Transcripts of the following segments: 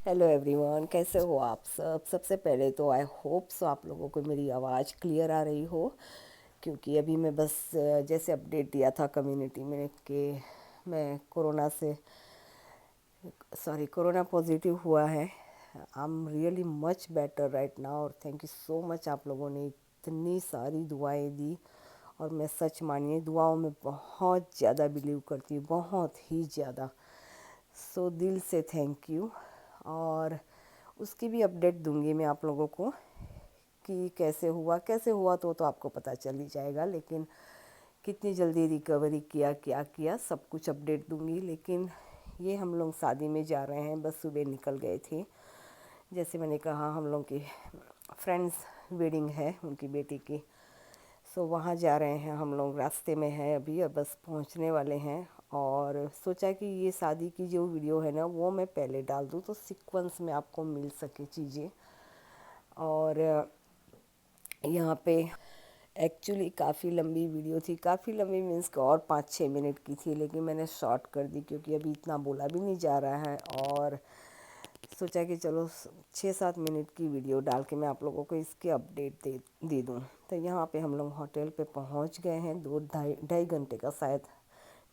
Hello everyone, कैसे हो आप सब। सबसे पहले तो आई होप सो आप लोगों को मेरी आवाज़ क्लियर आ रही हो, क्योंकि अभी मैं बस जैसे अपडेट दिया था कम्युनिटी में कि मैं कोरोना पॉजिटिव हुआ है। I am really much better right now और थैंक यू सो मच। आप लोगों ने इतनी सारी दुआएं दी और मैं सच मानिए दुआओं में बहुत ज़्यादा बिलीव करती हूँ, बहुत ही ज़्यादा। सो दिल से थैंक यू। और उसकी भी अपडेट दूंगी मैं आप लोगों को कि कैसे हुआ तो आपको पता चल ही जाएगा, लेकिन कितनी जल्दी रिकवरी किया क्या किया सब कुछ अपडेट दूंगी। लेकिन ये हम लोग शादी में जा रहे हैं, बस सुबह निकल गए थे। जैसे मैंने कहा हम लोग की फ्रेंड्स वेडिंग है उनकी बेटी की। सो वहाँ जा रहे हैं हम लोग, रास्ते में हैं अभी, अब बस पहुँचने वाले हैं। और सोचा कि ये शादी की जो वीडियो है ना वो मैं पहले डाल दूँ तो सीक्वेंस में आपको मिल सके चीज़ें। और यहाँ पे एक्चुअली काफ़ी लंबी वीडियो थी, काफ़ी लंबी मीन्स और 5-6 मिनट की थी, लेकिन मैंने शॉर्ट कर दी क्योंकि अभी इतना बोला भी नहीं जा रहा है। और सोचा कि चलो 6-7 मिनट की वीडियो डाल के मैं आप लोगों को इसके अपडेट दे दूँ। तो यहाँ पे हम लोग होटल पे पहुँच गए हैं। 2-2.5 घंटे का शायद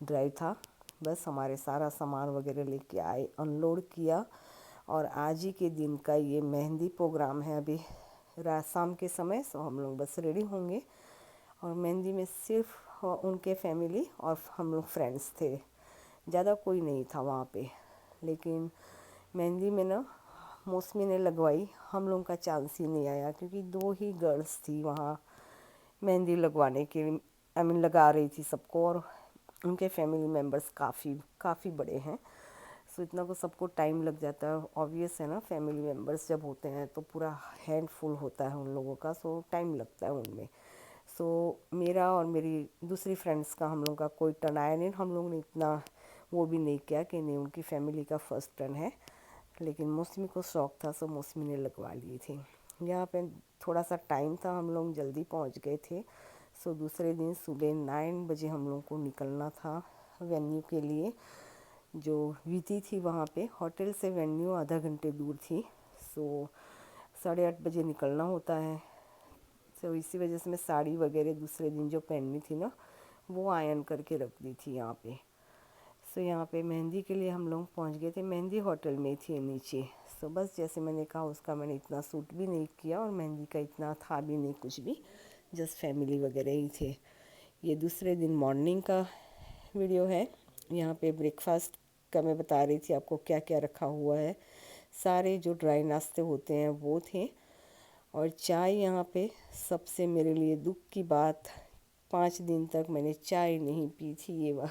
ड्राइव था। बस हमारे सारा सामान वगैरह लेके आए, अनलोड किया। और आज ही के दिन का ये मेहंदी प्रोग्राम है अभी रात शाम के समय। सो हम लोग बस रेडी होंगे और मेहंदी में सिर्फ उनके फैमिली और हम लोग फ्रेंड्स थे, ज़्यादा कोई नहीं था वहाँ पे। लेकिन मेहंदी में ना मौसमी ने लगवाई, हम लोगों का चांस ही नहीं आया क्योंकि 2 ही गर्ल्स थी वहाँ मेहंदी लगवाने के। आई मीन लगा रही थी सबको, और उनके फैमिली मेम्बर्स काफ़ी काफ़ी बड़े हैं। सो इतना को सबको टाइम लग जाता है, ऑब्वियस है ना। फैमिली मेम्बर्स जब होते हैं तो पूरा हैंड फुल होता है उन लोगों का, सो टाइम लगता है उनमें। सो मेरा और मेरी दूसरी फ्रेंड्स का हम लोग का कोई टर्न आया नहीं, हम लोग ने इतना वो भी नहीं किया कि नहीं उनकी फैमिली का फर्स्ट टर्न है। लेकिन मौसमी को शौक था, सो मौसमी ने लगवा लिए थे। यहाँ पे थोड़ा सा टाइम था, हम लोग जल्दी पहुँच गए थे। सो दूसरे दिन सुबह 9 बजे हम लोग को निकलना था वेन्यू के लिए। जो विधि थी वहाँ पे, होटल से वेन्यू आधा घंटे दूर थी। सो 8:30 बजे निकलना होता है। सो इसी वजह से मैं साड़ी वगैरह दूसरे दिन जो पहननी थी ना वो आयरन करके रख दी थी यहाँ पे। सो यहाँ पे मेहंदी के लिए हम लोग पहुँच गए थे, मेहंदी होटल में थी नीचे। सो बस जैसे मैंने कहा उसका मैंने इतना सूट भी नहीं किया और मेहंदी का इतना था भी नहीं कुछ भी, जस्ट फैमिली वगैरह ही थे। ये दूसरे दिन मॉर्निंग का वीडियो है। यहाँ पे ब्रेकफास्ट का मैं बता रही थी आपको क्या क्या रखा हुआ है। सारे जो ड्राई नाश्ते होते हैं वो थे। और चाय यहाँ पे सबसे मेरे लिए दुख की बात, 5 दिन तक मैंने चाय नहीं पी थी। ये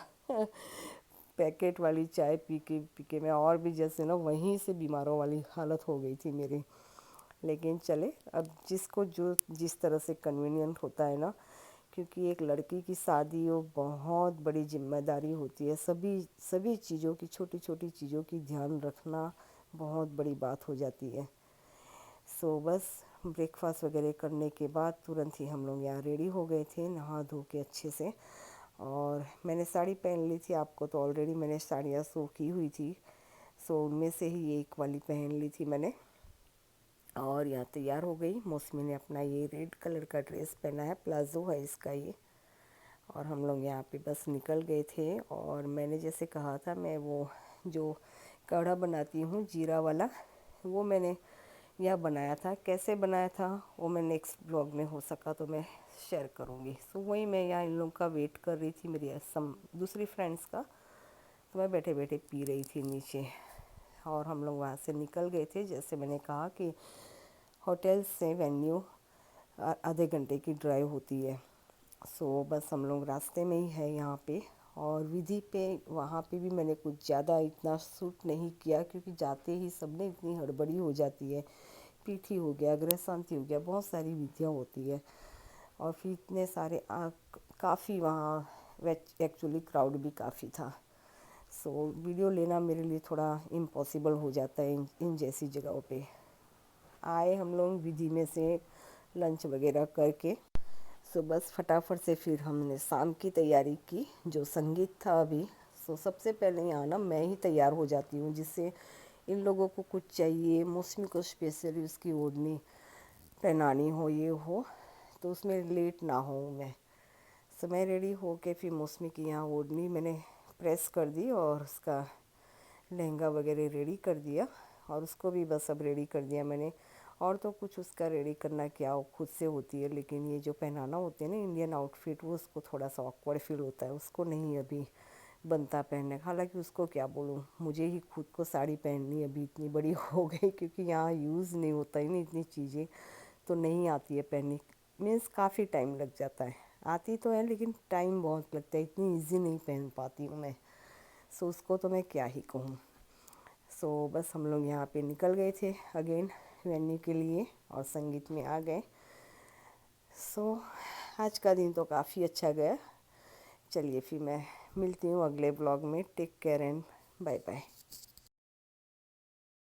पैकेट वाली चाय पी के मैं और भी जैसे ना वहीं से बीमारों वाली हालत हो गई थी मेरी। लेकिन चले, अब जिसको जो जिस तरह से कन्वीनियंट होता है ना, क्योंकि एक लड़की की शादी वो बहुत बड़ी जिम्मेदारी होती है। सभी सभी चीज़ों की, छोटी छोटी चीज़ों की ध्यान रखना बहुत बड़ी बात हो जाती है। सो बस ब्रेकफास्ट वगैरह करने के बाद तुरंत ही हम लोग यहाँ रेडी हो गए थे, नहा धो के अच्छे से। और मैंने साड़ी पहन ली थी, आपको तो ऑलरेडी मैंने साड़ियाँ शो की हुई थी। सो उनमें से ही एक वाली पहन ली थी मैंने। और यहाँ तैयार हो गई। मौसमी ने अपना ये रेड कलर का ड्रेस पहना है, प्लाज़ो है इसका ये। और हम लोग यहाँ पे बस निकल गए थे। और मैंने जैसे कहा था मैं वो जो काढ़ा बनाती हूँ जीरा वाला, वो मैंने यह बनाया था। कैसे बनाया था वो मैं नेक्स्ट ब्लॉग में हो सका तो मैं शेयर करूँगी। सो वही मैं यहाँ इन लोगों का वेट कर रही थी, मेरी दूसरी फ्रेंड्स का। तो मैं बैठे बैठे पी रही थी नीचे। और हम लोग वहाँ से निकल गए थे। जैसे मैंने कहा कि होटल से वेन्यू आधे घंटे की ड्राइव होती है। सो बस हम लोग रास्ते में ही है यहाँ पे। और विधि पे वहाँ पे भी मैंने कुछ ज़्यादा इतना शूट नहीं किया क्योंकि जाते ही सबने इतनी हड़बड़ी हो जाती है। पीठी हो गया, गृह शांति हो गया, बहुत सारी विधियाँ होती है। और फिर इतने सारे काफ़ी वहाँ एक्चुअली क्राउड भी काफ़ी था। सो वीडियो लेना मेरे लिए थोड़ा इम्पॉसिबल हो जाता है इन जैसी जगहों पे। आए हम लोग विधि में से लंच वगैरह करके। सो बस फटाफट से फिर हमने शाम की तैयारी की, जो संगीत था अभी। सो सबसे पहले यहाँ ना मैं ही तैयार हो जाती हूँ, जिससे इन लोगों को कुछ चाहिए, मौसमी को स्पेशली उसकी ओढ़नी पहनानी हो, ये हो, तो उसमें लेट ना हो मैं। सो मैं रेडी हो के फिर मौसमी की यहाँ ओढ़नी मैंने प्रेस कर दी और उसका लहंगा वगैरह रेडी कर दिया, और उसको भी बस अब रेडी कर दिया मैंने। और तो कुछ उसका रेडी करना क्या, वो खुद से होती है, लेकिन ये जो पहनाना होते हैं ना इंडियन आउटफिट, वो उसको थोड़ा सा ऑकवर्ड फील होता है, उसको नहीं अभी बनता पहनने का। हालांकि उसको क्या बोलूँ, मुझे ही खुद को साड़ी पहननी अभी इतनी बड़ी हो गई, क्योंकि यहाँ यूज़ नहीं होता ही नहीं इतनी चीज़ें, तो नहीं आती है पहननी। मीन्स काफ़ी टाइम लग जाता है, आती तो है लेकिन टाइम बहुत लगता है, इतनी इजी नहीं पहन पाती हूँ मैं। सो उसको तो मैं क्या ही कहूँ। सो बस हम लोग यहाँ पे निकल गए थे अगेन वेन्यू के लिए और संगीत में आ गए। सो आज का दिन तो काफ़ी अच्छा गया। चलिए फिर मैं मिलती हूँ अगले ब्लॉग में। Take care and bye bye.